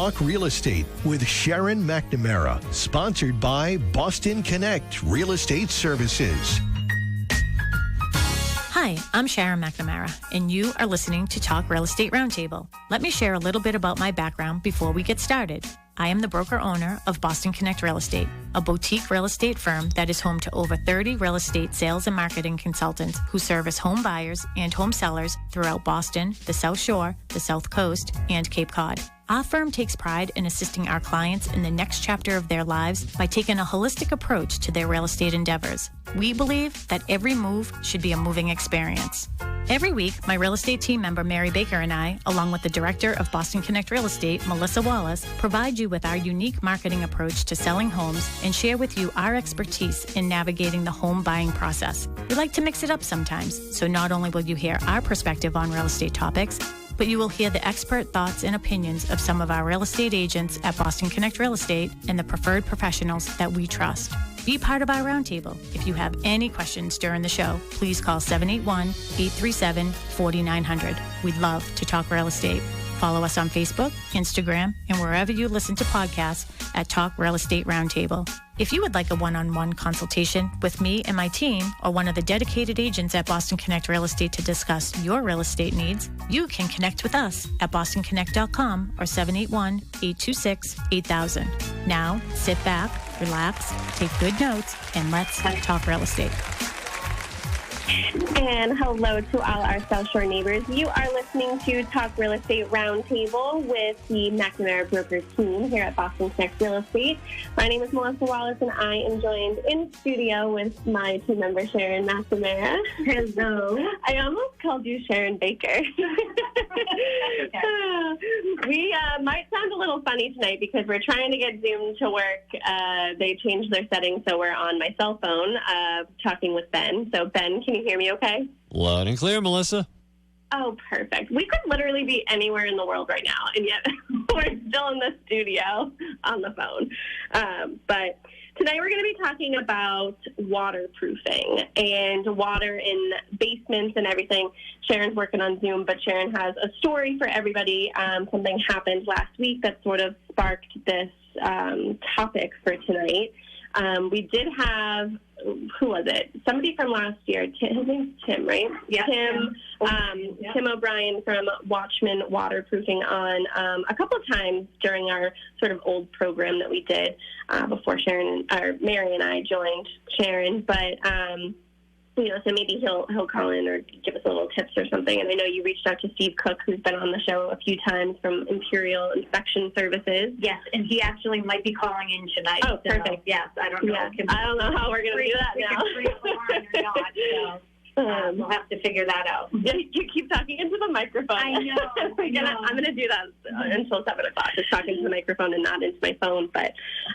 Talk Real Estate with Sharon McNamara, sponsored by Boston Connect Real Estate Services. Hi, I'm Sharon McNamara, and you are listening to Talk Real Estate Roundtable. Let me share a little bit about my background before we get started. I am the broker-owner of Boston Connect Real Estate, a boutique real estate firm that is home to over 30 real estate sales and marketing consultants who service home buyers and home sellers throughout Boston, the South Shore, the South Coast, and Cape Cod. Our firm takes pride in assisting our clients in the next chapter of their lives by taking a holistic approach to their real estate endeavors. We believe that every move should be a moving experience. Every week, my real estate team member, Mary Baker, and I, along with the director of Boston Connect Real Estate, Melissa Wallace, provide you with our unique marketing approach to selling homes and share with you our expertise in navigating the home buying process. We like to mix it up sometimes, so not only will you hear our perspective on real estate topics, but you will hear the expert thoughts and opinions of some of our real estate agents at Boston Connect Real Estate and the preferred professionals that we trust. Be part of our roundtable. If you have any questions during the show, please call 781-837-4900. We'd love to talk real estate. Follow us on Facebook, Instagram, and wherever you listen to podcasts at Talk Real Estate Roundtable. If you would like a one-on-one consultation with me and my team or one of the dedicated agents at Boston Connect Real Estate to discuss your real estate needs, you can connect with us at bostonconnect.com or 781-826-8000. Now, sit back, relax, take good notes, and let's talk real estate. And hello to all our South Shore neighbors. You are listening to Talk Real Estate Roundtable with the McNamara Broker team here at Boston Connect Real Estate. My name is Melissa Wallace, and I am joined in studio with my team member, Sharon McNamara. Hello. I almost called you Sharon Baker. We might sound a little funny tonight because we're trying to get Zoom to work. They changed their settings, so we're on my cell phone talking with Ben. So, Ben, can you hear me okay? Loud and clear, Melissa. Oh, perfect. We could literally be anywhere in the world right now, and yet we're still in the studio on the phone. But tonight we're going to be talking about waterproofing and water in basements and everything. Sharon's working on Zoom, but Sharon has a story for everybody. Something happened last week that sort of sparked this topic for tonight. We did have, who was it? Somebody from last year. His name's Tim, right? Yeah. Tim O'Brien from Watchman Waterproofing on a couple of times during our sort of old program that we did before Mary and I joined Sharon. But so maybe he'll call in or give us a little tips or something. And I know you reached out to Steve Cook, who's been on the show a few times from Imperial Inspection Services. Yes, and he actually might be calling in tonight. Oh, perfect. So, yes, I don't know. Yeah, I don't know how we're going to do that now. We'll have to figure that out. You keep talking into the microphone. I know. I'm going to do that until 7 o'clock, just talking to the microphone and not into my phone. But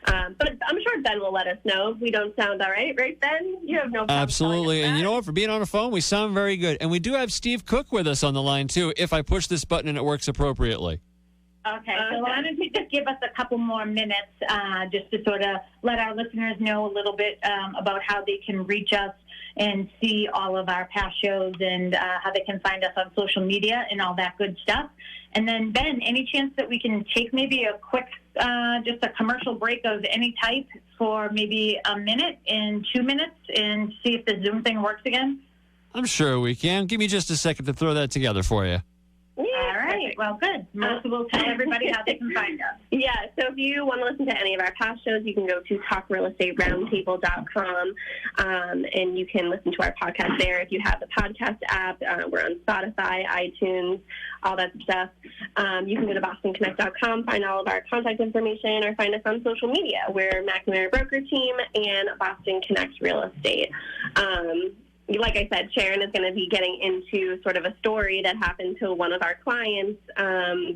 I'm sure Ben will let us know if we don't sound all right. Right, Ben? You have no problem. Absolutely. And you know what? For being on the phone, we sound very good. And we do have Steve Cook with us on the line, too, if I push this button and it works appropriately. Okay, so why don't you just give us a couple more minutes just to sort of let our listeners know a little bit about how they can reach us and see all of our past shows and how they can find us on social media and all that good stuff. And then, Ben, any chance that we can take maybe a quick, just a commercial break of any type for maybe a minute and 2 minutes and see if the Zoom thing works again? I'm sure we can. Give me just a second to throw that together for you. Yeah, all right. Perfect. Well, good. Melissa will tell everybody how they can find us. Yeah, so if you want to listen to any of our past shows, you can go to talkrealestateroundtable.com, and you can listen to our podcast there. If you have the podcast app, we're on Spotify, iTunes, all that stuff. You can go to bostonconnect.com, find all of our contact information, or find us on social media. We're McNamara Broker Team and Boston Connect Real Estate. Like I said, Sharon is going to be getting into sort of a story that happened to one of our clients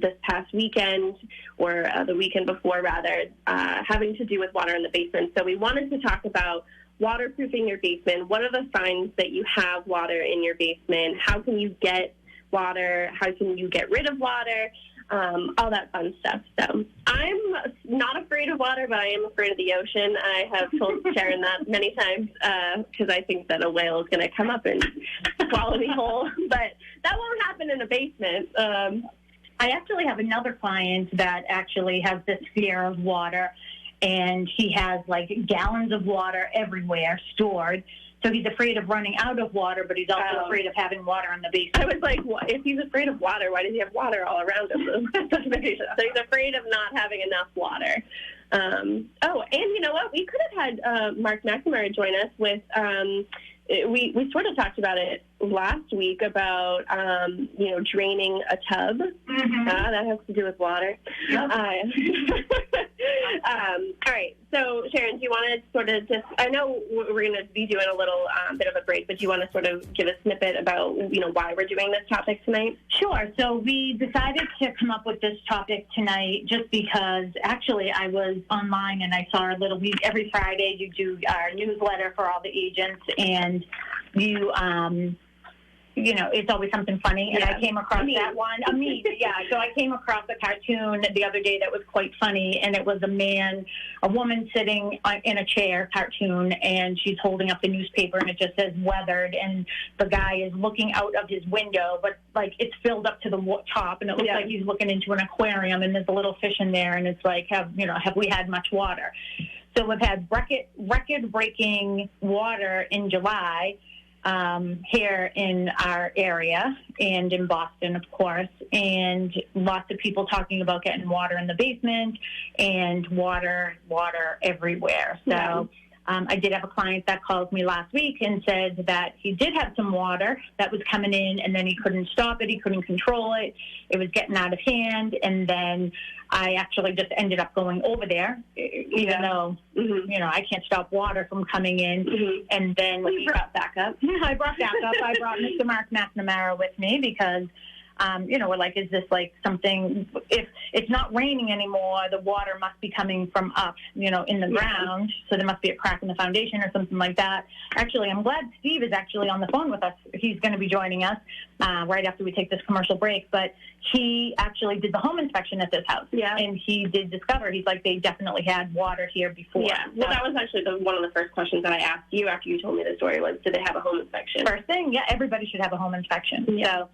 this past weekend, or the weekend before, rather, having to do with water in the basement. So we wanted to talk about waterproofing your basement. What are the signs that you have water in your basement? How can you get water? How can you get rid of water? All that fun stuff. So I'm not afraid of water, but I am afraid of the ocean. I have told Sharon that many times because I think that a whale is going to come up and swallow me whole. But that won't happen in a basement. I actually have another client that actually has this fear of water, and he has like gallons of water everywhere stored. So he's afraid of running out of water, but he's also afraid of having water in the basement. I was like, if he's afraid of water, why does he have water all around him? So he's afraid of not having enough water. And you know what? We could have had Mark McNamara join us with, we sort of talked about it last week about, draining a tub. Mm-hmm. That has to do with water. Yep. All right. So, Sharon, do you want to sort of just, I know we're going to be doing a little bit of a break, but do you want to sort of give a snippet about, why we're doing this topic tonight? Sure. So we decided to come up with this topic tonight just because actually I was online and I saw every Friday you do our newsletter for all the agents, and you, it's always something funny. And I came across that one. So I came across a cartoon the other day that was quite funny, and it was a woman sitting in a chair cartoon, and she's holding up the newspaper, and it just says weathered, and the guy is looking out of his window, but like it's filled up to the top, and it looks like he's looking into an aquarium, and there's a little fish in there, and it's like, have we had much water? So we've had record-breaking water in July, here in our area and in Boston, of course, and lots of people talking about getting water in the basement and water everywhere. So I did have a client that called me last week and said that he did have some water that was coming in, and then he couldn't stop it. He couldn't control it. It was getting out of hand. And then I actually just ended up going over there, even though, I can't stop water from coming in. Mm-hmm. And then you brought backup. I brought backup. I brought Mr. Mark McNamara with me because, we're like, is this like something, if it's not raining anymore, the water must be coming from up, in the ground. So there must be a crack in the foundation or something like that. Actually, I'm glad Steve is actually on the phone with us. He's going to be joining us right after we take this commercial break. But he actually did the home inspection at this house. Yeah. And he did discover, he's like, they definitely had water here before. Yeah. Well, that was actually one of the first questions that I asked you after you told me the story was, did they have a home inspection? First thing, everybody should have a home inspection. Yeah. So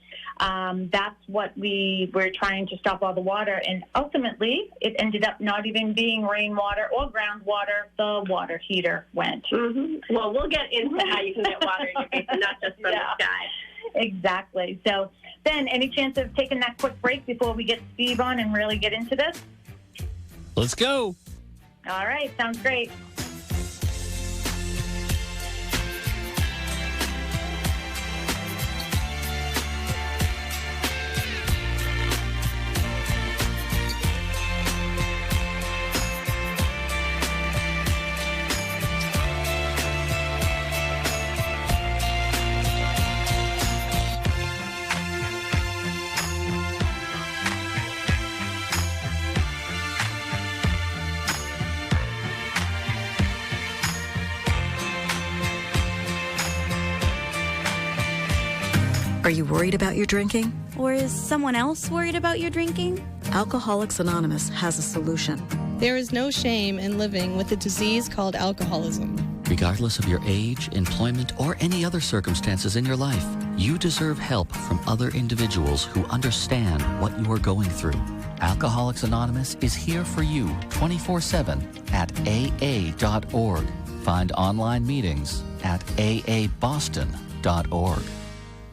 that's what we were trying to stop all the water. And ultimately, it ended up not even being rainwater or groundwater. The water heater went. Mm-hmm. Well, we'll get into how you can get water in your basement, not just from the sky. Exactly. So, Ben, any chance of taking that quick break before we get Steve on and really get into this? Let's go. All right. Sounds great. Are you worried about your drinking? Or is someone else worried about your drinking? Alcoholics Anonymous has a solution. There is no shame in living with a disease called alcoholism. Regardless of your age, employment, or any other circumstances in your life, you deserve help from other individuals who understand what you are going through. Alcoholics Anonymous is here for you 24/7 at aa.org. Find online meetings at aaboston.org.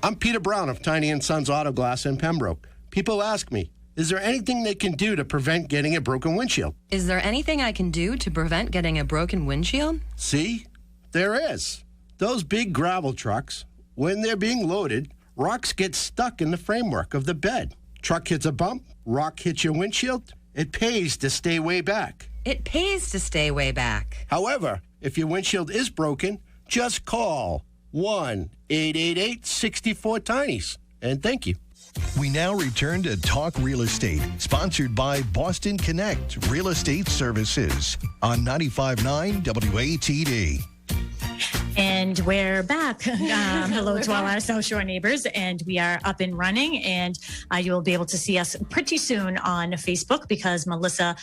I'm Peter Brown of Tiny & Sons Auto Glass in Pembroke. People ask me, is there anything they can do to prevent getting a broken windshield? Is there anything I can do to prevent getting a broken windshield? See? There is. Those big gravel trucks, when they're being loaded, rocks get stuck in the framework of the bed. Truck hits a bump, rock hits your windshield. It pays to stay way back. It pays to stay way back. However, if your windshield is broken, just call 1-888-64-TINIES. And thank you. We now return to Talk Real Estate, sponsored by Boston Connect Real Estate Services on 95.9 WATD. And we're back. Hello to all our South Shore neighbors, and we are up and running. And you will be able to see us pretty soon on Facebook because Melissa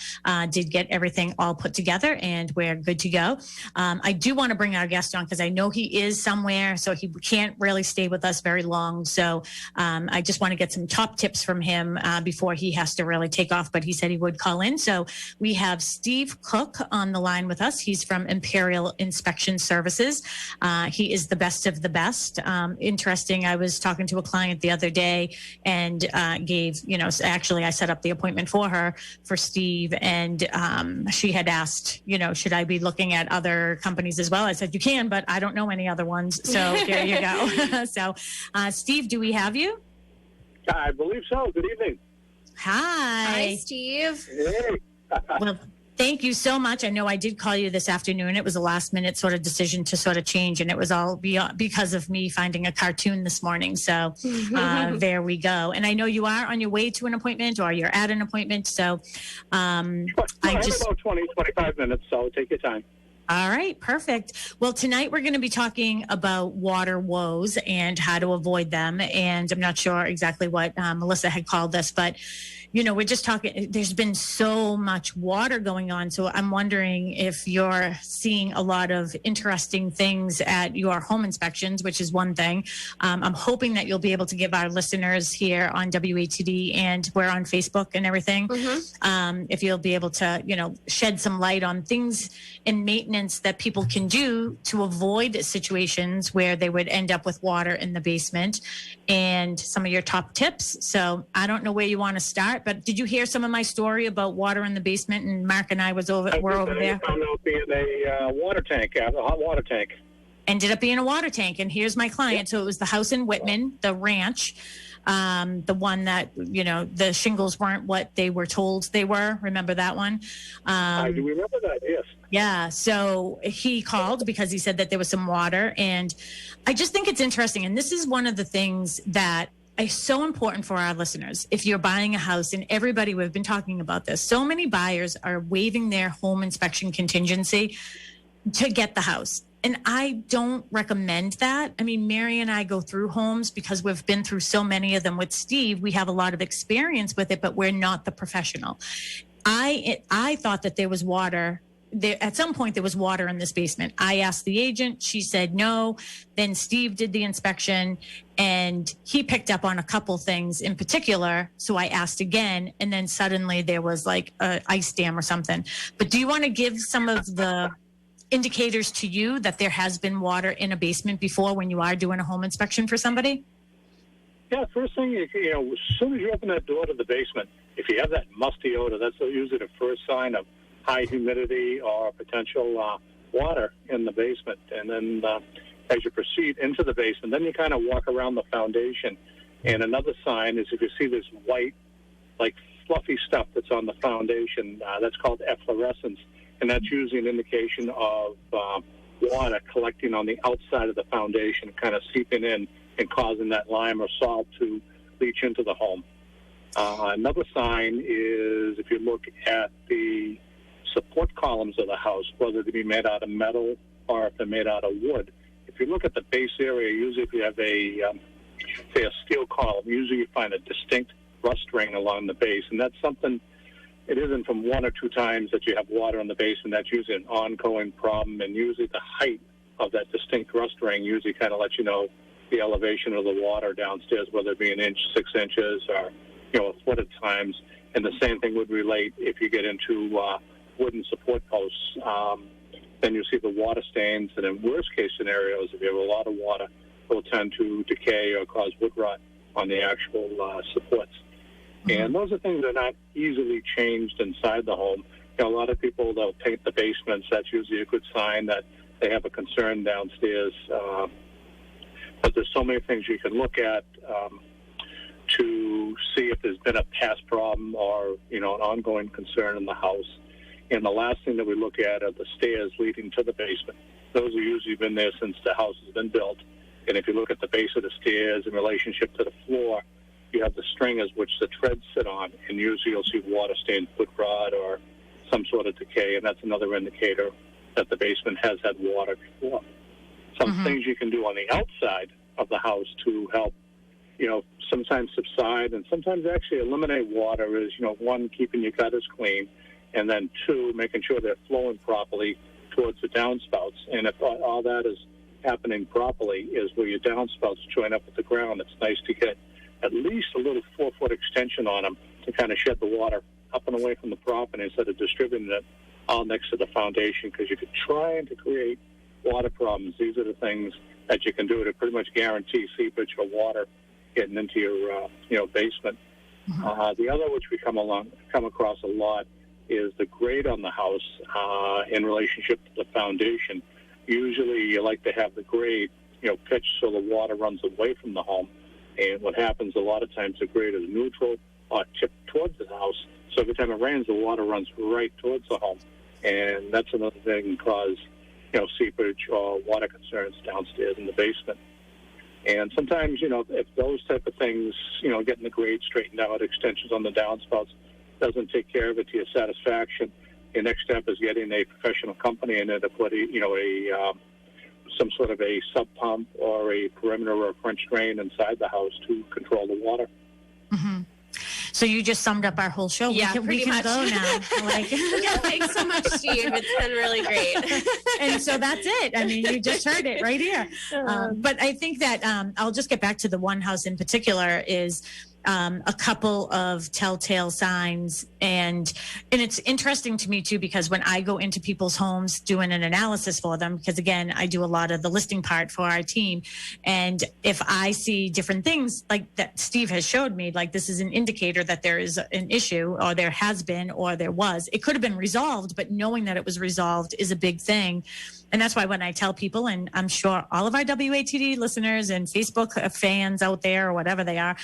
did get everything all put together, and we're good to go. I do want to bring our guest on because I know he is somewhere, so he can't really stay with us very long. So I just want to get some top tips from him before he has to really take off. But he said he would call in. So we have Steve Cook on the line with us. He's from Imperial Inspection Services. He is the best of the best. Interesting. I was talking to a client the other day and actually I set up the appointment for her, for Steve. And she had asked, should I be looking at other companies as well? I said, you can, but I don't know any other ones. So there you go. So Steve, do we have you? I believe so. Good evening. Hi, Steve. Hey. Well, thank you so much. I know I did call you this afternoon. It was a last minute sort of decision to sort of change, and it was all because of me finding a cartoon this morning. So there we go. And I know you are on your way to an appointment, or you're at an appointment. So I have about 25 minutes, so take your time. All right, perfect. Well, tonight we're going to be talking about water woes and how to avoid them. And I'm not sure exactly what Melissa had called this, but we're just talking, there's been so much water going on. So I'm wondering if you're seeing a lot of interesting things at your home inspections, which is one thing. I'm hoping that you'll be able to give our listeners here on WATD, and we're on Facebook and everything. If you'll be able to, shed some light on things in maintenance that people can do to avoid situations where they would end up with water in the basement, and some of your top tips. So I don't know where you want to start, but did you hear some of my story about water in the basement? And Mark and I were over there. Found out being a water tank, a hot water tank. Ended up being a water tank. And here's my client. Yep. So it was the house in Whitman, the ranch, the one that, the shingles weren't what they were told they were. Remember that one? I do remember that, yes. Yeah. So he called because he said that there was some water. And I just think it's interesting. And this is one of the things that is so important for our listeners. If you're buying a house, and everybody, we've been talking about this, so many buyers are waiving their home inspection contingency to get the house. And I don't recommend that. I mean, Mary and I go through homes because we've been through so many of them with Steve. We have a lot of experience with it, but we're not the professional. I thought that there was water. At some point, there was water in this basement. I asked the agent. She said no. Then Steve did the inspection, and he picked up on a couple things in particular. So I asked again, and then suddenly there was like an ice dam or something. But do you want to give some of the indicators to you that there has been water in a basement before when you are doing a home inspection for somebody? Yeah, first thing, as soon as you open that door to the basement, if you have that musty odor, that's usually the first sign of high humidity or potential water in the basement. And then as you proceed into the basement, then you kind of walk around the foundation. And another sign is if you see this white, like fluffy stuff that's on the foundation, that's called efflorescence. And that's usually an indication of water collecting on the outside of the foundation, kind of seeping in and causing that lime or salt to leach into the home. Another sign is if you look at the support columns of the house, whether they be made out of metal or if they're made out of wood. If you look at the base area, usually if you have a steel column, usually you find a distinct rust ring along the base, and that's something, it isn't from one or two times that you have water on the base, and that's usually an ongoing problem, and usually the height of that distinct rust ring usually kind of lets you know the elevation of the water downstairs, whether it be an inch, 6 inches, or, a foot at times. And the same thing would relate if you get into wooden support posts. Then you see the water stains, and in worst-case scenarios, if you have a lot of water, it will tend to decay or cause wood rot on the actual supports. Mm-hmm. And those are things that are not easily changed inside the home. A lot of people, they'll paint the basements. That's usually a good sign that they have a concern downstairs. But there's so many things you can look at to see if there's been a past problem or, an ongoing concern in the house. And the last thing that we look at are the stairs leading to the basement. Those have usually been there since the house has been built. And if you look at the base of the stairs in relationship to the floor, you have the stringers which the treads sit on, and usually you'll see water stained wood rot or some sort of decay, and that's another indicator that the basement has had water before. Some things you can do on the outside of the house to help, sometimes subside and sometimes actually eliminate water is, one, keeping your gutters clean, and then two, making sure they're flowing properly towards the downspouts. And if all that is happening properly is where your downspouts join up with the ground, it's nice to get at least a little 4-foot extension on them to kind of shed the water up and away from the property instead of distributing it all next to the foundation, because you could try to create water problems. These are the things that you can do to pretty much guarantee seepage or water getting into your basement. The other, which we come across a lot, is the grade on the house in relationship to the foundation. Usually you like to have the grade, pitched so the water runs away from the home. And what happens a lot of times, the grade is neutral or tipped towards the house. So every time it rains, the water runs right towards the home. And that's another thing that can cause, seepage or water concerns downstairs in the basement. And sometimes, if those type of things, getting the grade straightened out, extensions on the downspouts, doesn't take care of it to your satisfaction, your next step is getting a professional company in there to put some sort of a sub pump or a perimeter or a French drain inside the house to control the water. So you just summed up our whole show. Yeah, we can go now. Yeah, thanks so much, Steve. It's been really great. And so that's it. I mean, you just heard it right here. But I think that I'll just get back to the one house in particular is a couple of telltale signs. And it's interesting to me, too, because when I go into people's homes doing an analysis for them, because, again, I do a lot of the listing part for our team. And if I see different things like that Steve has showed me, like this is an indicator that there is an issue or there has been or there was, it could have been resolved, but knowing that it was resolved is a big thing. And that's why when I tell people, and I'm sure all of our WATD listeners and Facebook fans out there or whatever they are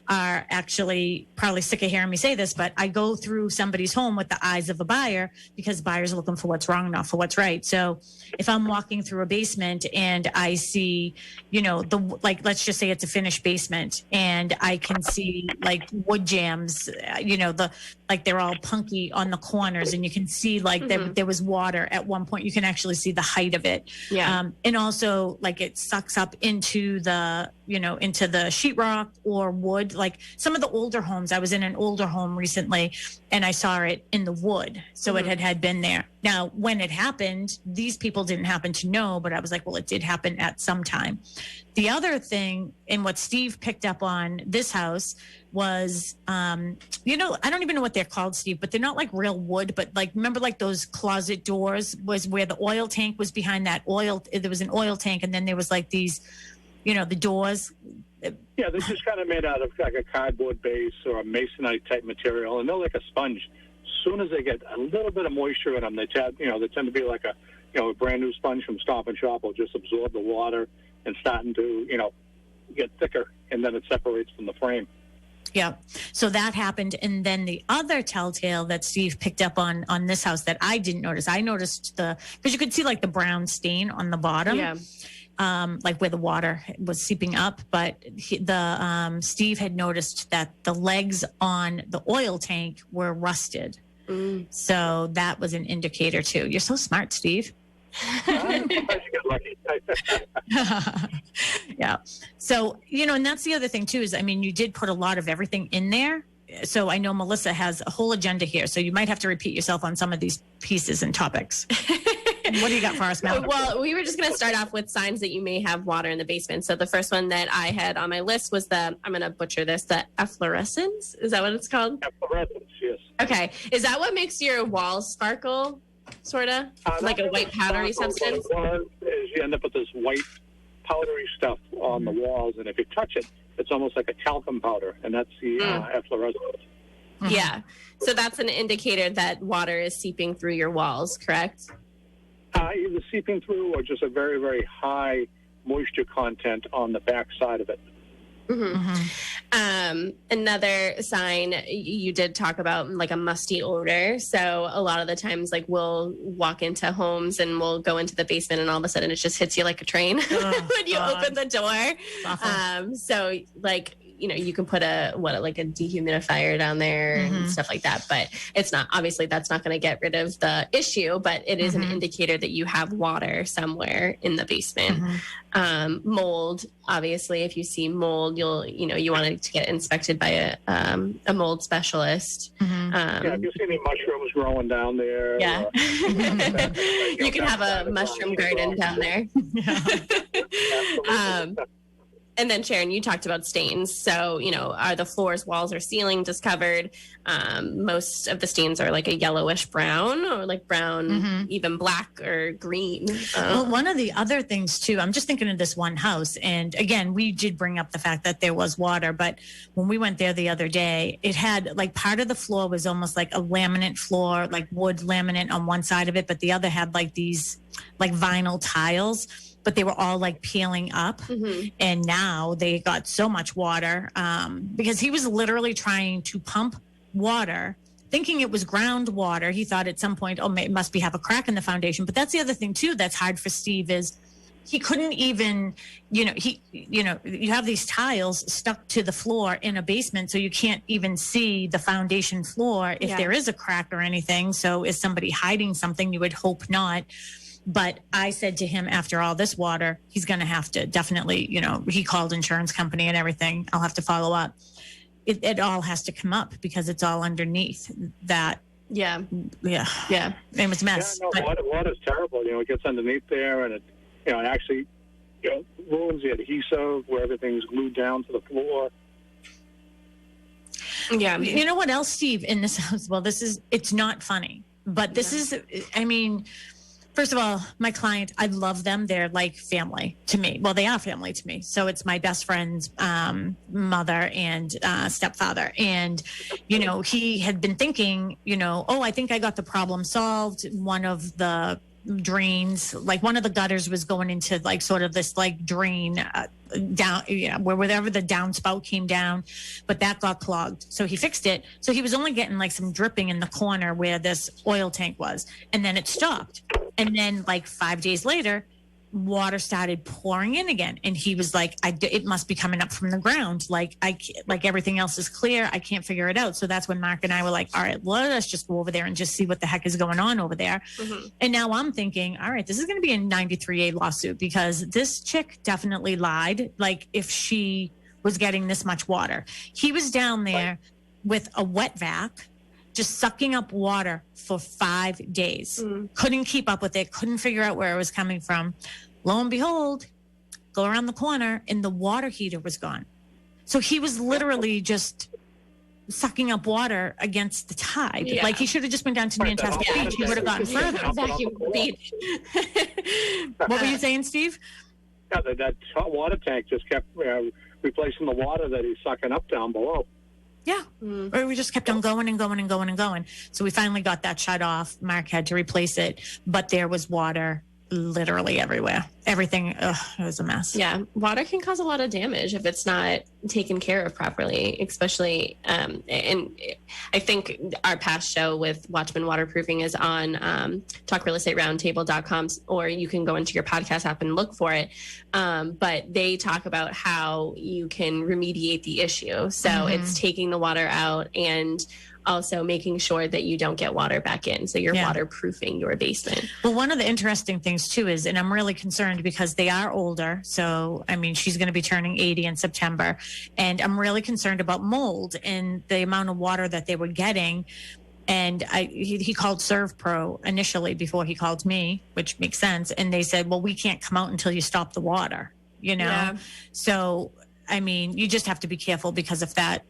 actually probably sick of hearing me say this, but I go through somebody's home with the eyes of a buyer because buyers are looking for what's wrong, not for what's right. So if I'm walking through a basement and I see, let's just say it's a finished basement and I can see like wood jams, they're all punky on the corners and you can see there was water at one point. You can actually see the height of it. Yeah. And also like it sucks up into the sheetrock or wood. Like some of the older homes, I was in an older home recently and I saw it in the wood. So it had been there. Now, when it happened, these people didn't happen to know, but I was like, well, it did happen at some time. The other thing, and what Steve picked up on this house was, I don't even know what they're called, Steve, but they're not like real wood, but like, remember like those closet doors was where the oil tank was behind that oil. There was an oil tank and then there was like these, the doors. Yeah, they're just kind of made out of like a cardboard base or a masonite type material, and they're like a sponge. As soon as they get a little bit of moisture in them, they tend to be like a brand new sponge from Stop and Shop will just absorb the water and starting to, get thicker, and then it separates from the frame. Yeah. So that happened. And then the other telltale that Steve picked up on this house that I didn't notice, I noticed because you could see like the brown stain on the bottom. Yeah. Like where the water was seeping up, but Steve had noticed that the legs on the oil tank were rusted. So that was an indicator too. You're so smart, Steve. You get lucky. Yeah. So, and that's the other thing too, is, you did put a lot of everything in there. So I know Melissa has a whole agenda here. So you might have to repeat yourself on some of these pieces and topics. What do you got for us, Mel? Well, we were just going to start off with signs that you may have water in the basement. So the first one that I had on my list was I'm going to butcher this, the efflorescence. Is that what it's called? Efflorescence, yes. Okay. Is that what makes your walls sparkle, sort of? Like a white powdery substance? What it is you end up with this white powdery stuff on the walls, and if you touch it, it's almost like a talcum powder, and that's the efflorescence. Yeah. So that's an indicator that water is seeping through your walls, correct? Either seeping through or just a very, very high moisture content on the back side of it. Another sign you did talk about, like a musty odor. So a lot of the times, like we'll walk into homes and we'll go into the basement and all of a sudden it just hits you like a train when you open the door. So like you can put a dehumidifier down there and stuff like that, but it's not, obviously that's not going to get rid of the issue, but it is an indicator that you have water somewhere in the basement. Mold, obviously, if you see mold, you want it to get inspected by a mold specialist. If you see any mushrooms growing down there. Yeah. You can have a mushroom garden down there. And then Sharon, you talked about stains. So, are the floors, walls, or ceiling just covered? Most of the stains are like a yellowish brown or like brown, even black or green. Well, one of the other things too, I'm just thinking of this one house. And again, we did bring up the fact that there was water, but when we went there the other day, it had like part of the floor was almost like a laminate floor, like wood laminate on one side of it, but the other had like these like vinyl tiles, but they were all like peeling up. And now they got so much water because he was literally trying to pump water, thinking it was groundwater. He thought at some point, it must have a crack in the foundation. But that's the other thing too that's hard for Steve is he couldn't even, you have these tiles stuck to the floor in a basement, so you can't even see the foundation floor if there is a crack or anything. So is somebody hiding something? You would hope not. But I said to him, after all this water, he's going to have to definitely, he called insurance company and everything. I'll have to follow up. It all has to come up because it's all underneath that. Yeah. It was a mess. Water's terrible. It gets underneath there and it actually, ruins the adhesive where everything's glued down to the floor. Yeah. You know what else, Steve, in this house? Well, it's not funny, but this is, first of all, my client, I love them. They're like family to me. Well, they are family to me. So it's my best friend's mother and stepfather. And, he had been thinking, I think I got the problem solved. One of the drains, like one of the gutters was going into like sort of this like drain down, wherever the downspout came down, but that got clogged. So he fixed it. So he was only getting like some dripping in the corner where this oil tank was. And then it stopped. And then like 5 days later, water started pouring in again. And he was like, it must be coming up from the ground. Like everything else is clear. I can't figure it out. So that's when Mark and I were like, all right, let us just go over there and just see what the heck is going on over there. And now I'm thinking, all right, this is going to be a 93A lawsuit because this chick definitely lied. Like if she was getting this much water, he was down there with a wet vac, just sucking up water for 5 days. Couldn't keep up with it. Couldn't figure out where it was coming from. Lo and behold, go around the corner and the water heater was gone. So he was literally just sucking up water against the tide. Yeah. Like he should have just been down to Nantasket Beach. He would have gotten further. Vacuum the beach. What were you saying, Steve? Yeah, that hot water tank just kept replacing the water that he's sucking up down below. Yeah. Or we just kept on going and going and going and going. So we finally got that shut off. Mark had to replace it, but there was water literally everywhere. Everything, it was a mess. Yeah. Water can cause a lot of damage if it's not taken care of properly, especially, and I think our past show with Watchman Waterproofing is on talkrealestateroundtable.com, or you can go into your podcast app and look for it. But they talk about how you can remediate the issue. So it's taking the water out and also making sure that you don't get water back in. So you're waterproofing your basement. Well, one of the interesting things too is, and I'm really concerned because they are older. So, I mean, she's going to be turning 80 in September. And I'm really concerned about mold and the amount of water that they were getting. And he called ServPro initially before he called me, which makes sense. And they said, well, we can't come out until you stop the water, Yeah. So, I mean, you just have to be careful because if that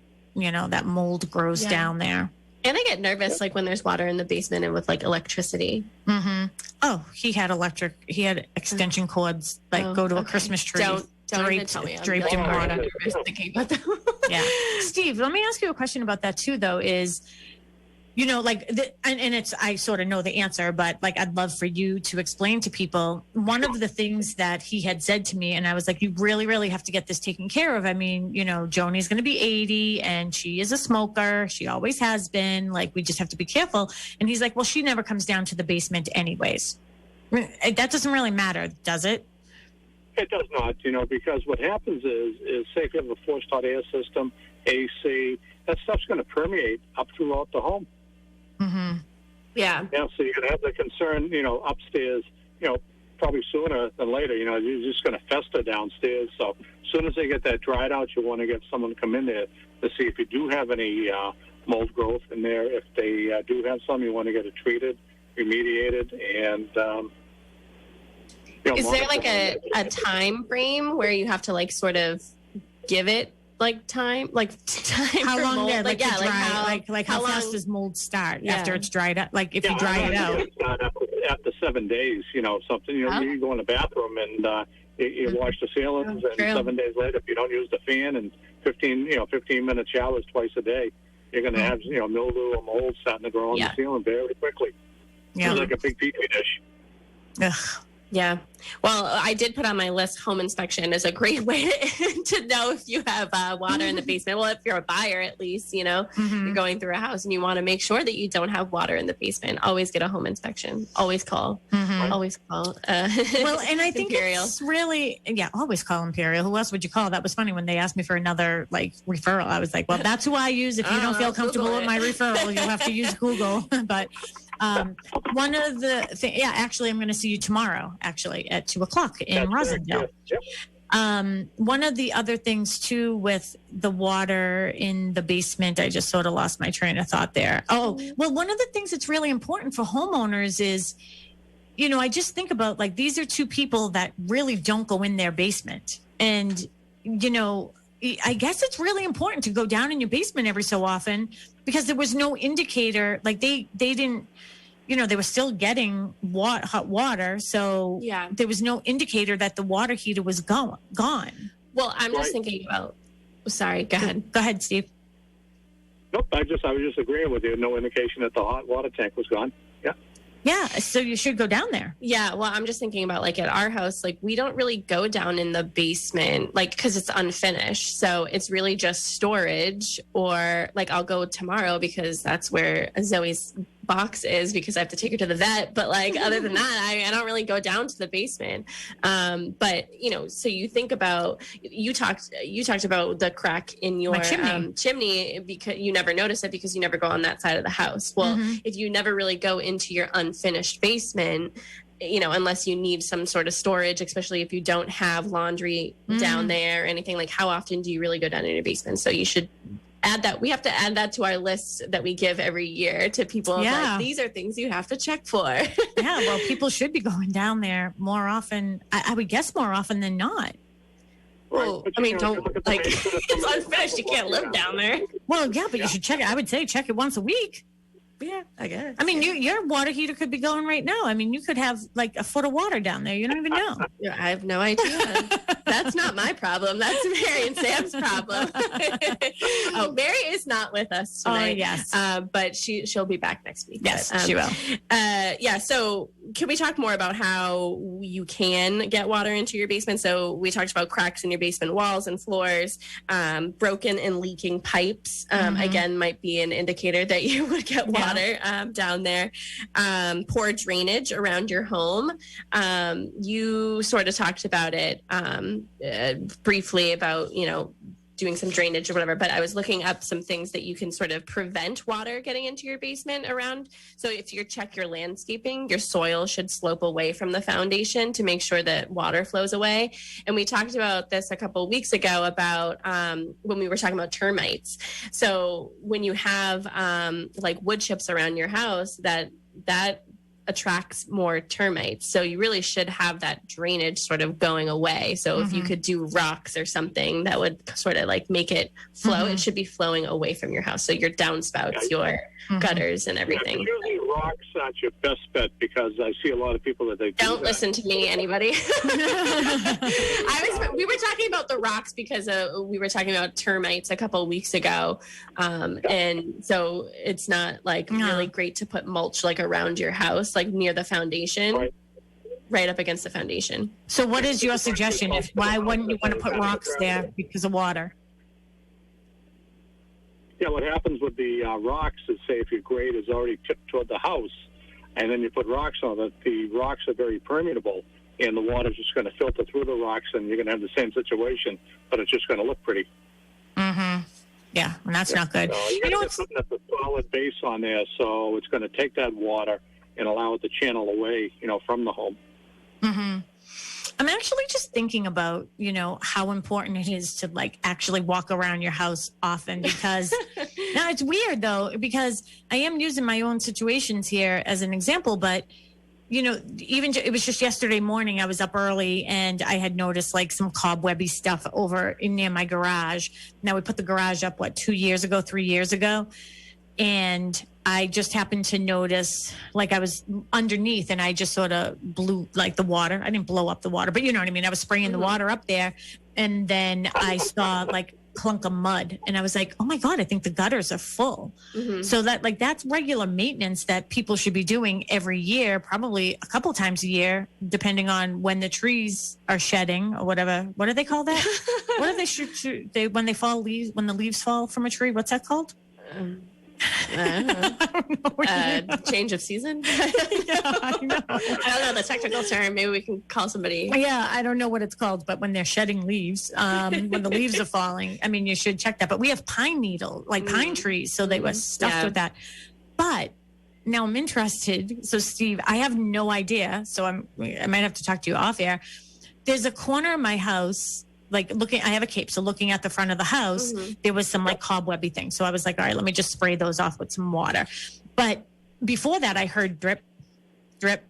mold grows down there. And I get nervous, like when there's water in the basement and with like electricity. Oh, he had extension cords, go to a Christmas tree. Don't even tell me. Draped in water. Nervous thinking about that. Yeah. Steve, let me ask you a question about that too, though, is, I sort of know the answer, but like, I'd love for you to explain to people. One of the things that he had said to me, and I was like, you really, really have to get this taken care of. I mean, Joni's going to be 80 and she is a smoker. She always has been. Like, we just have to be careful. And he's like, well, she never comes down to the basement anyways. That doesn't really matter, does it? It does not, because what happens is say if you have a forced hot air system, AC, that stuff's going to permeate up throughout the home. Mm-hmm. Yeah. Yeah, so you're going to have the concern, upstairs, probably sooner than later. You're just going to fester downstairs. So as soon as they get that dried out, you want to get someone to come in there to see if you do have any mold growth in there. If they do have some, you want to get it treated, remediated, and is there like a time frame where you have to like sort of give it time how for long mold? How fast does mold start after it's dried up? Like if you dry it out after 7 days, something. You go in the bathroom and you wash the ceilings, and 7 days later, if you don't use the fan and 15-minute showers twice a day, you're going to have mildew or mold starting to grow on the ceiling very quickly. Yeah, it's like a big petri dish. Ugh. Yeah. Well, I did put on my list home inspection is a great way to know if you have water in the basement. Well, if you're a buyer, at least, you're going through a house and you want to make sure that you don't have water in the basement. Always get a home inspection. Always call. Always call. Well, and I think Imperial. it's really, always call Imperial. Who else would you call? That was funny when they asked me for another referral. I was like, well, that's who I use. If you don't feel comfortable with my referral, you'll have to use Google. But one of the things, actually, I'm going to see you tomorrow, actually, at 2:00 in Rosendale. One of the other things, too, with the water in the basement, I just sort of lost my train of thought there. Oh, well, one of the things that's really important for homeowners is, I just think about, these are two people that really don't go in their basement. And, I guess it's really important to go down in your basement every so often because there was no indicator, they didn't, they were still getting hot water. So there was no indicator that the water heater was gone. Well, I'm just thinking about, sorry, go ahead. Go ahead, Steve. Nope, I was just agreeing with you. No indication that the hot water tank was gone. Yeah. Yeah, so you should go down there. Yeah, well, I'm just thinking about at our house, we don't really go down in the basement, because it's unfinished. So it's really just storage, or I'll go tomorrow because that's where Zoe's box is because I have to take her to the vet. But other than that, I don't really go down to the basement. But so you think about, you talked about the crack in your chimney because you never notice it because you never go on that side of the house. Well, if you never really go into your unfinished basement, unless you need some sort of storage, especially if you don't have laundry down there or anything, how often do you really go down in your basement? So you should add that. We have to add that to our list that we give every year to people. Yeah. These are things you have to check for. Yeah, well, people should be going down there more often. I would guess more often than not. Well, I mean, don't it's unfinished. You can't live down there. Well, yeah, but you should check it. I would say check it once a week. Yeah, I guess. I mean, your water heater could be going right now. I mean, you could have a foot of water down there. You don't even know. Yeah, I have no idea. That's not my problem. That's Mary and Sam's problem. Oh, Mary is not with us tonight. Oh, yes. But she'll be back next week. Yes, but, she will. So can we talk more about how you can get water into your basement? So we talked about cracks in your basement walls and floors, broken and leaking pipes. Again, might be an indicator that you would get water down there. Poor drainage around your home. You sort of talked about it briefly about, doing some drainage or whatever, but I was looking up some things that you can sort of prevent water getting into your basement around. So if you check your landscaping, your soil should slope away from the foundation to make sure that water flows away. And we talked about this a couple of weeks ago about when we were talking about termites. So when you have wood chips around your house, that attracts more termites. So you really should have that drainage sort of going away. So if you could do rocks or something that would sort of make it flow, it should be flowing away from your house. So your downspouts, your gutters and everything. Usually rocks aren't your best bet because I see a lot of people that they don't listen to me, anybody. We were talking about the rocks because we were talking about termites a couple of weeks ago. And so it's not really great to put mulch around your house, near the foundation, right up against the foundation. So what is your suggestion? Why wouldn't you want to put rocks there because of water? Yeah, what happens with the rocks is, say, if your grade is already tipped toward the house, and then you put rocks on it, the rocks are very permeable, and the water's just going to filter through the rocks, and you're going to have the same situation, but it's just going to look pretty. Mm-hmm. Yeah, and that's not good. So you know, something that's a solid base on there, so it's going to take that water and allow it to channel away, from the home. Mm-hmm. I'm actually just thinking about, how important it is to actually walk around your house often, because now it's weird though, because I am using my own situations here as an example, but even it was just yesterday morning, I was up early and I had noticed some cobwebby stuff over near my garage. Now we put the garage up, 3 years ago. And I just happened to notice, I was underneath and I just sort of blew the water. I didn't blow up the water, but you know what I mean? I was spraying the water up there. And then I saw clunk of mud and I was like, oh my God, I think the gutters are full. Mm-hmm. So that's regular maintenance that people should be doing every year, probably a couple times a year, depending on when the trees are shedding or whatever. What do they call that? What do they shoot? When the leaves fall from a tree, what's that called? Change of season. Yeah, I know. I don't know the technical term. Maybe we can call somebody. Yeah, I don't know what it's called, but when they're shedding leaves, when the leaves are falling, you should check that. But we have pine pine trees, so they were stuffed with that. But now I'm interested. So Steve, I have no idea. So I might have to talk to you off air. There's a corner of my house. I have a cape. So looking at the front of the house, there was some cobwebby thing. So I was like, all right, let me just spray those off with some water. But before that, I heard drip, drip,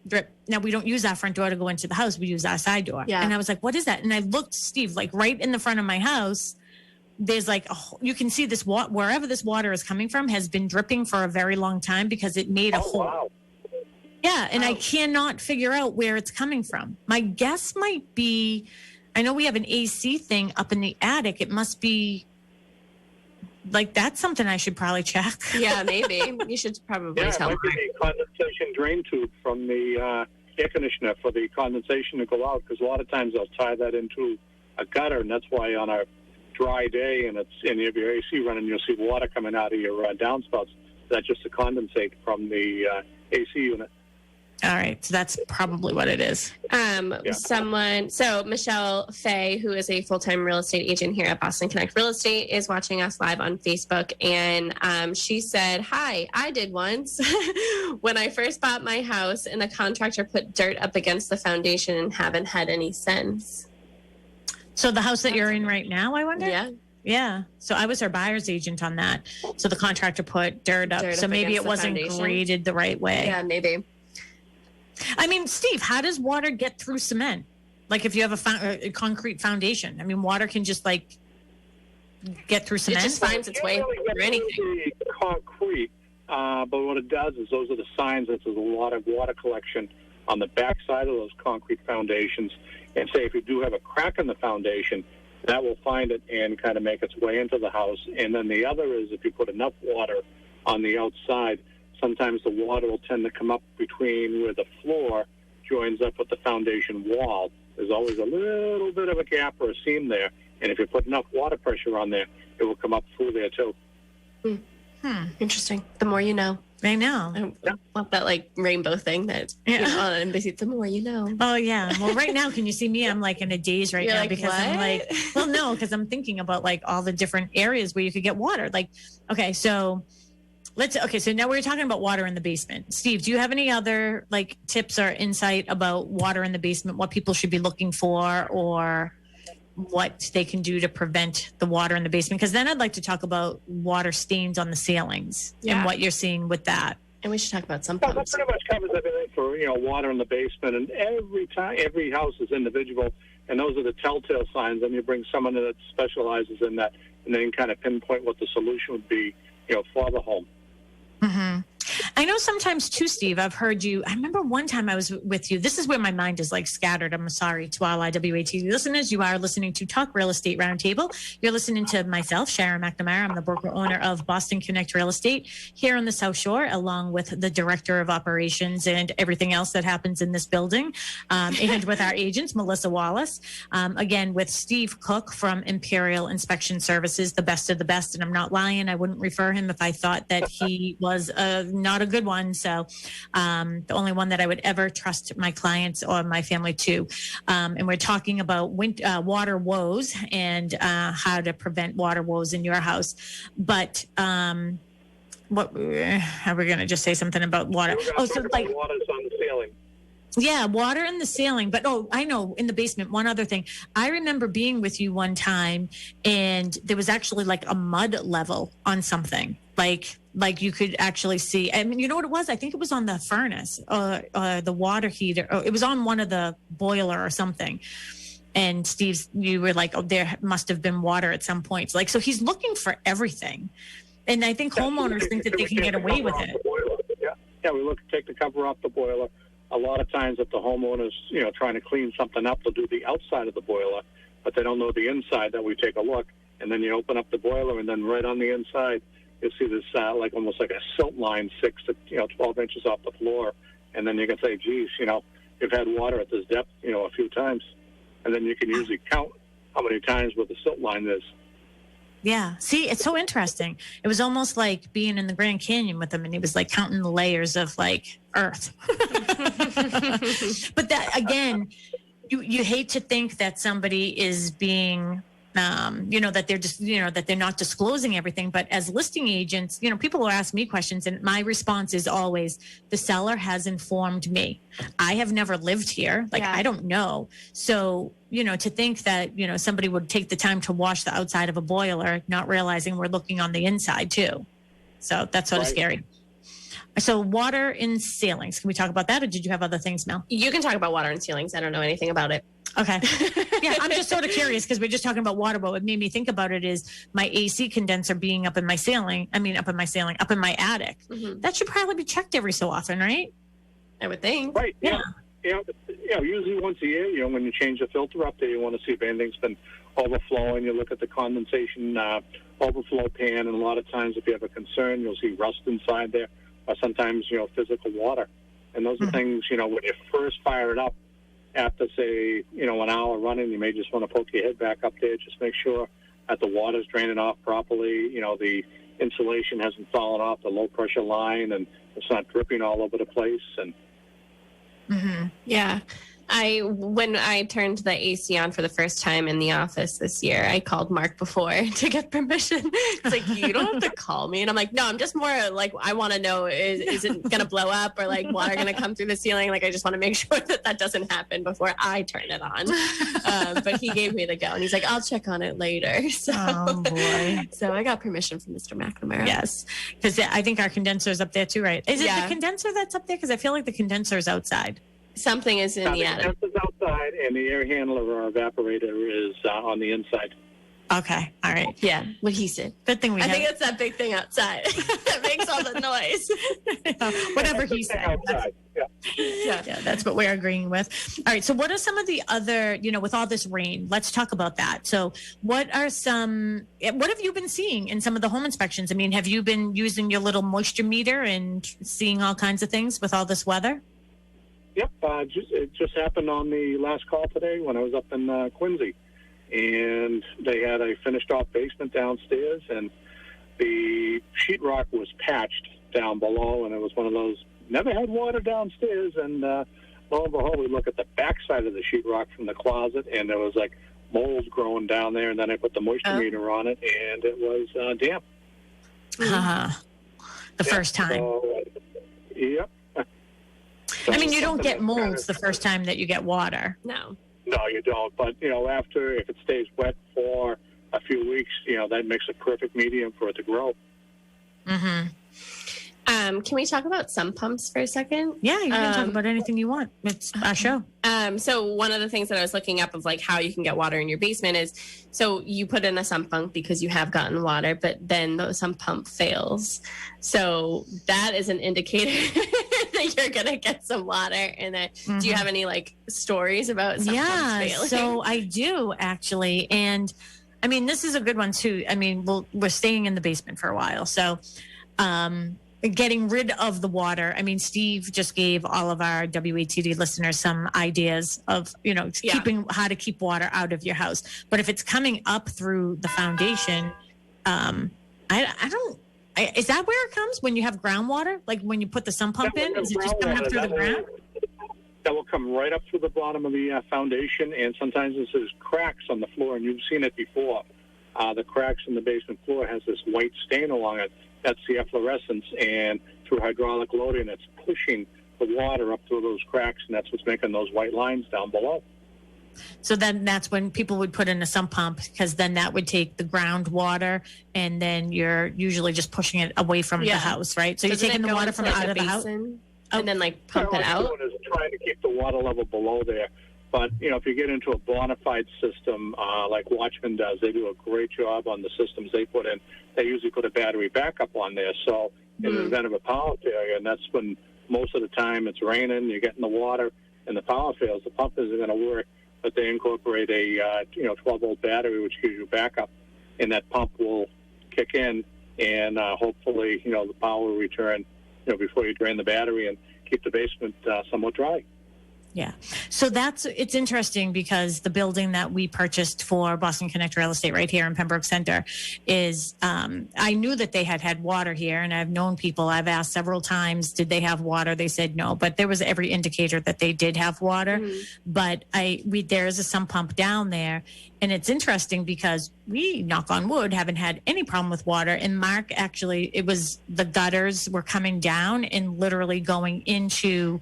drip. Now we don't use our front door to go into the house. We use our side door. Yeah. And I was like, what is that? And I looked, Steve, right in the front of my house, there's you can see this wherever this water is coming from has been dripping for a very long time because it made a hole. Wow. Yeah. And I cannot figure out where it's coming from. My guess might be, I know we have an AC thing up in the attic. It must be that's something I should probably check. Yeah, maybe. You should probably tell. It might be a condensation drain tube from the air conditioner for the condensation to go out, because a lot of times they'll tie that into a gutter, and that's why on a dry day and you have your AC running, you'll see water coming out of your downspouts. That's just a condensate from the AC unit. All right. So that's probably what it is. So Michelle Fay, who is a full-time real estate agent here at Boston Connect Real Estate, is watching us live on Facebook. And she said, hi, I did once when I first bought my house and the contractor put dirt up against the foundation and haven't had any since. So the house that you're in right now, I wonder? Yeah. Yeah. So I was her buyer's agent on that. So the contractor put dirt up. So maybe it wasn't graded the right way. Yeah, maybe. Steve, how does water get through cement? If you have a concrete foundation, water can just get through cement. It just finds its way through anything. Concrete, but what it does is those are the signs that there's a lot of water collection on the back side of those concrete foundations. And say if you do have a crack in the foundation, that will find it and kind of make its way into the house. And then the other is if you put enough water on the outside, sometimes the water will tend to come up between where the floor joins up with the foundation wall. There's always a little bit of a gap or a seam there. And if you put enough water pressure on there, it will come up through there too. Interesting. The more you know. I know. I want that rainbow thing that on NBC. The more you know. Oh yeah. Well, right now, can you see me? I'm in a daze right now because what? I'm because I'm thinking about all the different areas where you could get water. Okay, so so now we're talking about water in the basement. Steve, do you have any other tips or insight about water in the basement? What people should be looking for, or what they can do to prevent the water in the basement? Because then I'd like to talk about water stains on the ceilings and what you're seeing with that. And we should talk about some pumps. That pretty much covers everything for water in the basement. And every house is individual, and those are the telltale signs. And you bring someone that specializes in that, and then kind of pinpoint what the solution would be, for the home. Mm-hmm. I know sometimes too, Steve, I've heard you. I remember one time I was with you. This is where my mind is scattered. I'm sorry to all IWATD listeners. You are listening to Talk Real Estate Roundtable. You're listening to myself, Sharon McNamara. I'm the broker owner of Boston Connect Real Estate here on the South Shore, along with the director of operations and everything else that happens in this building, and with our agents, Melissa Wallace. Again, with Steve Cook from Imperial Inspection Services, the best of the best. And I'm not lying. I wouldn't refer him if I thought that he was not a good one. So the only one that I would ever trust my clients or my family to. And we're talking about water woes and how to prevent water woes in your house. But what are we going to just say something about water? So like water's on the ceiling. Yeah, water in the ceiling. But, I know, in the basement, one other thing. I remember being with you one time, and there was actually like a mud level on something. Like you could actually see. I mean, you know what it was? I think it was on the furnace, the water heater. It was on one of the boiler or something. And Steve, you were like, there must have been water at some point. Like, so he's looking for everything. And I think homeowners think that they can get away with it. Yeah, we take the cover off the boiler. A lot of times if the homeowner's, trying to clean something up, they'll do the outside of the boiler, but they don't know the inside. That we take a look, and then you open up the boiler, and then right on the inside, you'll see this almost like a silt line, 6 to 12 inches off the floor, and then you can say, geez, you've had water at this depth, a few times, and then you can usually count how many times where the silt line is. Yeah. See, it's so interesting. It was almost like being in the Grand Canyon with him, and he was like counting the layers of like earth. But that, again, you hate to think that somebody is being, that they're just, that they're not disclosing everything. But as listing agents, people will ask me questions, and my response is always, the seller has informed me. I have never lived here. I don't know. So, to think that, somebody would take the time to wash the outside of a boiler, not realizing we're looking on the inside too. So that's sort of scary. So water in ceilings. Can we talk about that, or did you have other things, Mel? You can talk about water in ceilings. I don't know anything about it. Okay. Yeah, I'm just sort of curious because we're just talking about water, but what made me think about it is my AC condenser being up in my attic. Mm-hmm. That should probably be checked every so often, right? I would think. Right. Yeah. Usually once a year, when you change the filter up there, you want to see if anything's been overflowing. You look at the condensation overflow pan, and a lot of times if you have a concern, you'll see rust inside there, or sometimes, physical water. And those are things, when you first fire it up, after, say, an hour running, you may just want to poke your head back up there. Just make sure that the water's draining off properly. The insulation hasn't fallen off the low-pressure line, and it's not dripping all over the place. And yeah. When I turned the AC on for the first time in the office this year, I called Mark before to get permission. It's like, you don't have to call me. And I'm like, no, I'm just more like, I want to know, is it going to blow up, or like water going to come through the ceiling? Like, I just want to make sure that doesn't happen before I turn it on. But he gave me the go, and he's like, I'll check on it later. So, oh boy. So I got permission from Mr. McNamara. Yes. Because I think our condenser is up there too, right? Is it the condenser that's up there? Because I feel like the condenser is outside. Something is in the attic. The condenser's outside, and the air handler or evaporator is on the inside. Okay. All right. Yeah. What he said. Good thing I think it's that big thing outside that makes all the noise. Whatever he said. Yeah, that's what we're agreeing with. All right. So what are some of the other, with all this rain, let's talk about that. So what have you been seeing in some of the home inspections? I mean, have you been using your little moisture meter and seeing all kinds of things with all this weather? Yep, it just happened on the last call today when I was up in Quincy, and they had a finished-off basement downstairs, and the sheetrock was patched down below, and it was one of those, never had water downstairs, and lo and behold, we look at the backside of the sheetrock from the closet, and there was like mold growing down there, and then I put the moisture meter on it, and it was damp. The first time. So, yep. I mean, you don't get molds the first time that you get water. No, you don't. But, after, if it stays wet for a few weeks, that makes a perfect medium for it to grow. Mm-hmm. Can we talk about sump pumps for a second? Yeah, you can talk about anything you want. It's our show. So one of the things that I was looking up of like how you can get water in your basement is, so you put in a sump pump because you have gotten water, but then the sump pump fails. So that is an indicator that you're going to get some water in it. Mm-hmm. Do you have any like stories about sump pumps failing? So I do actually. And I mean, this is a good one too. I mean, we're staying in the basement for a while. So, getting rid of the water. I mean, Steve just gave all of our WATD listeners some ideas of, keeping how to keep water out of your house. But if it's coming up through the foundation, I Is that where it comes when you have groundwater? Like when you put the sump pump in? Is it just coming up through the ground? That will come right up through the bottom of the foundation, and sometimes there's cracks on the floor, and you've seen it before. The cracks in the basement floor has this white stain along it. That's the efflorescence, and through hydraulic loading, it's pushing the water up through those cracks, and that's what's making those white lines down below. So then that's when people would put in a sump pump, because then that would take the groundwater, and then you're usually just pushing it away from the house, right? So you're taking the water from out of the house and then like pump it out. What is trying to keep the water level below there. But, if you get into a bona fide system like Watchman does, they do a great job on the systems they put in. They usually put a battery backup on there. So in the event of a power failure, and that's when most of the time it's raining, you're getting the water, and the power fails, the pump isn't going to work. But they incorporate a 12-volt battery, which gives you backup, and that pump will kick in, and hopefully, the power will return, before you drain the battery and keep the basement somewhat dry. Yeah. So it's interesting because the building that we purchased for Boston Connect Real Estate right here in Pembroke Center is, I knew that they had water here, and I've known people, I've asked several times, did they have water? They said no, but there was every indicator that they did have water. But there is a sump pump down there, and it's interesting because we, knock on wood, haven't had any problem with water. And Mark, actually, it was the gutters were coming down and literally going into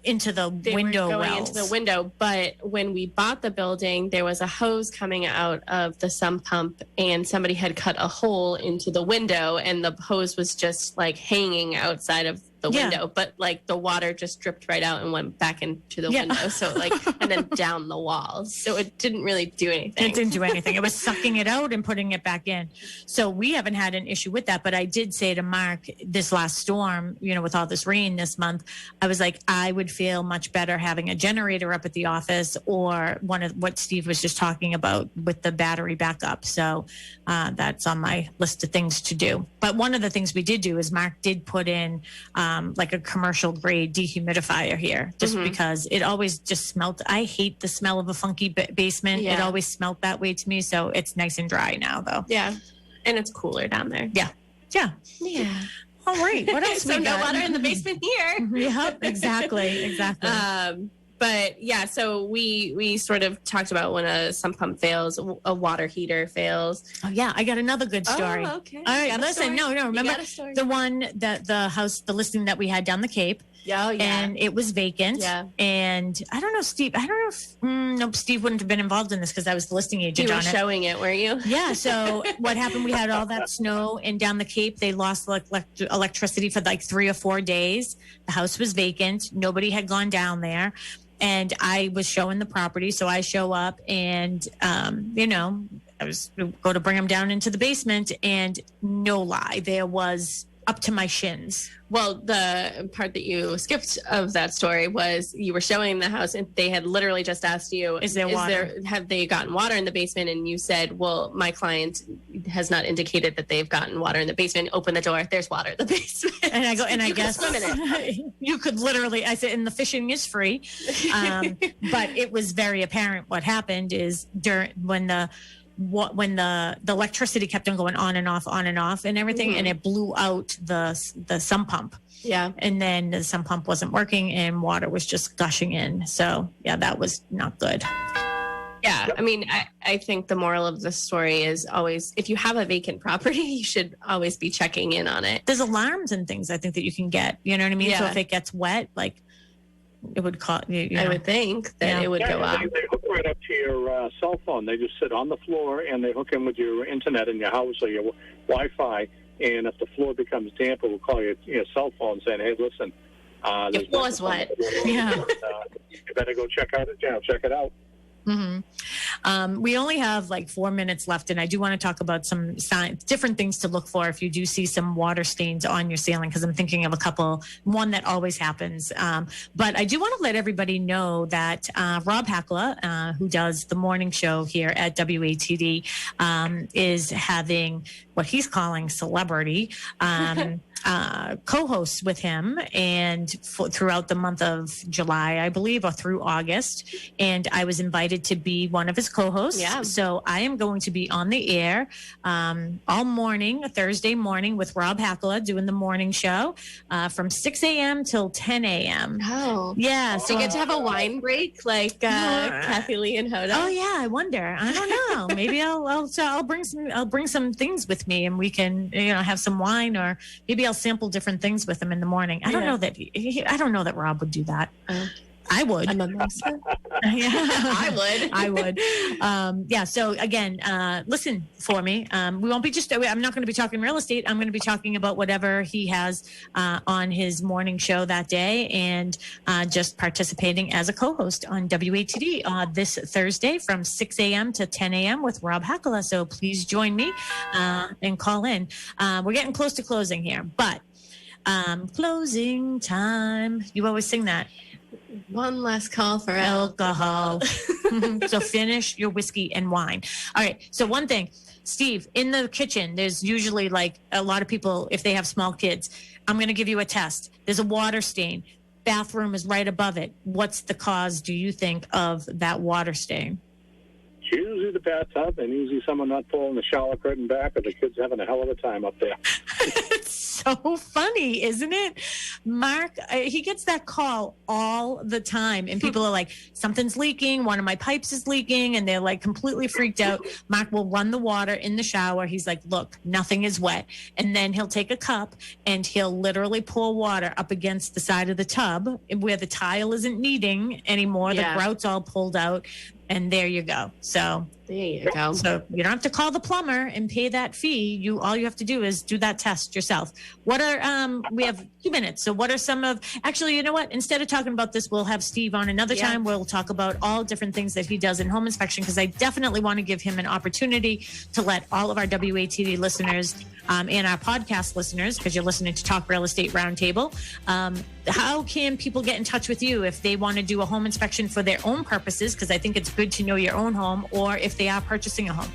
into the window wells. Into the window. But when we bought the building, there was a hose coming out of the sump pump, and somebody had cut a hole into the window, and the hose was just like hanging outside of the window, but like the water just dripped right out and went back into the window. So and then down the walls. So it didn't really do anything. It didn't do anything. It was sucking it out and putting it back in. So we haven't had an issue with that. But I did say to Mark this last storm, with all this rain this month, I was like, I would feel much better having a generator up at the office, or one of what Steve was just talking about with the battery backup. So that's on my list of things to do. But one of the things we did do is Mark did put in like a commercial grade dehumidifier here, just because it always just smelled. I hate the smell of a funky basement. It always smelled that way to me. So it's nice and dry now, though. Yeah. And it's cooler down there. Yeah. All right. What else so we got? No water in the basement here. Yep, exactly. But yeah, so we sort of talked about when a sump pump fails, a water heater fails. Oh yeah, I got another good story. Oh, okay. All right, listen. No, remember the one that the listing that we had down the Cape. Oh, yeah. And it was vacant. Yeah. And I don't know, Steve. I don't know if nope, Steve wouldn't have been involved in this because I was the listing agent. You were showing it, weren't you? Yeah. So what happened? We had all that snow, and down the Cape, they lost electricity for like 3 or 4 days. The house was vacant. Nobody had gone down there. And I was showing the property, so I show up, and I was go to bring him down into the basement, and no lie, there was up to my shins. Well, the part that you skipped of that story was you were showing the house, and they had literally just asked you, "Is there water? Have they gotten water in the basement?" And you said, "Well, my client has not indicated that they've gotten water in the basement. Open the door. There's water in the basement." And I go, and I guess swim in it. You could literally. I said, and the fishing is free, but it was very apparent what happened is when the electricity kept on going on and off and everything, and it blew out the sump pump. Yeah. And then the sump pump wasn't working and water was just gushing in. So yeah, that was not good. Yeah. I mean, I think the moral of the story is always, if you have a vacant property, you should always be checking in on it. There's alarms and things I think that you can get, you know what I mean? Yeah. So if it gets wet, like it would call you know. I would think that it would go out. They hook right up to your cell phone. They just sit on the floor and they hook in with your internet in your house or your Wi-Fi. And if the floor becomes damp, it will call your cell phone saying, "Hey, listen, your floor is wet. Yeah, you better go check it out." Mm-hmm. We only have like 4 minutes left, and I do want to talk about some different things to look for if you do see some water stains on your ceiling, because I'm thinking of a couple. One that always happens, but I do want to let everybody know that Rob Hackla, who does the morning show here at WATD, is having what he's calling celebrity co-hosts with him and throughout the month of July, I believe, or through August. And I was invited to be one of his co-hosts. Yeah. So I am going to be on the air all morning, Thursday morning, with Rob Hackler doing the morning show from 6 a.m. till 10 a.m. Oh. Yeah. So you get to have a wine break like Kathy Lee and Hoda? Oh, yeah. I wonder. I don't know. Maybe I'll bring some things with me and we can, have some wine, or maybe I'll sample different things with him in the morning. I don't know that I don't know that Rob would do that. I would. I'm a mimosa. I would. Yeah. So again, listen for me. I'm not going to be talking real estate. I'm going to be talking about whatever he has on his morning show that day, and just participating as a co-host on WATD this Thursday from 6 a.m. to 10 a.m. with Rob Hackler. So please join me and call in. We're getting close to closing here, but closing time. You always sing that. One last call for alcohol. So finish your whiskey and wine. All right. So one thing, Steve, in the kitchen, there's usually like a lot of people, if they have small kids, I'm going to give you a test. There's a water stain. Bathroom is right above it. What's the cause, do you think, of that water stain? It's usually the bathtub, and usually someone not pulling the shower curtain back, or the kids having a hell of a time up there. It's so funny, isn't it? Mark, he gets that call all the time, and people are like, something's leaking, one of my pipes is leaking, and they're like completely freaked out. Mark will run the water in the shower. He's like, look, nothing is wet. And then he'll take a cup and he'll literally pour water up against the side of the tub where the tile isn't needing anymore. Yeah. The grout's all pulled out. And there you go. So there you go. So you don't have to call the plumber and pay that fee. All you have to do is do that test yourself. What are we have 2 minutes. So what are some of actually, you know what? Instead of talking about this, we'll have Steve on another time. We'll talk about all different things that he does in home inspection, because I definitely want to give him an opportunity to let all of our WATD listeners and our podcast listeners, because you're listening to Talk Real Estate Roundtable. How can people get in touch with you if they want to do a home inspection for their own purposes? Because I think it's good to know your own home, or if they are purchasing a home.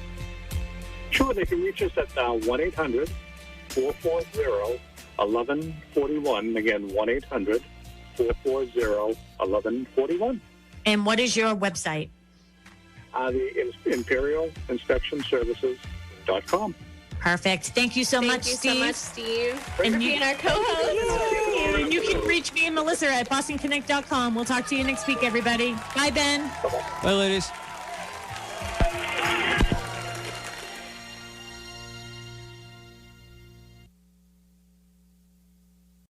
Sure, they can reach us at 1-800-440-1141. Again, 1-800-440-1141. And what is your website? The Imperial Inspection Services.com. Perfect. Thank you so much, Steve. Thank you so much, Steve, for being our co-host. And you can reach me and Melissa at BostonConnect.com. We'll talk to you next week, everybody. Bye, Ben. Bye-bye. Bye, ladies.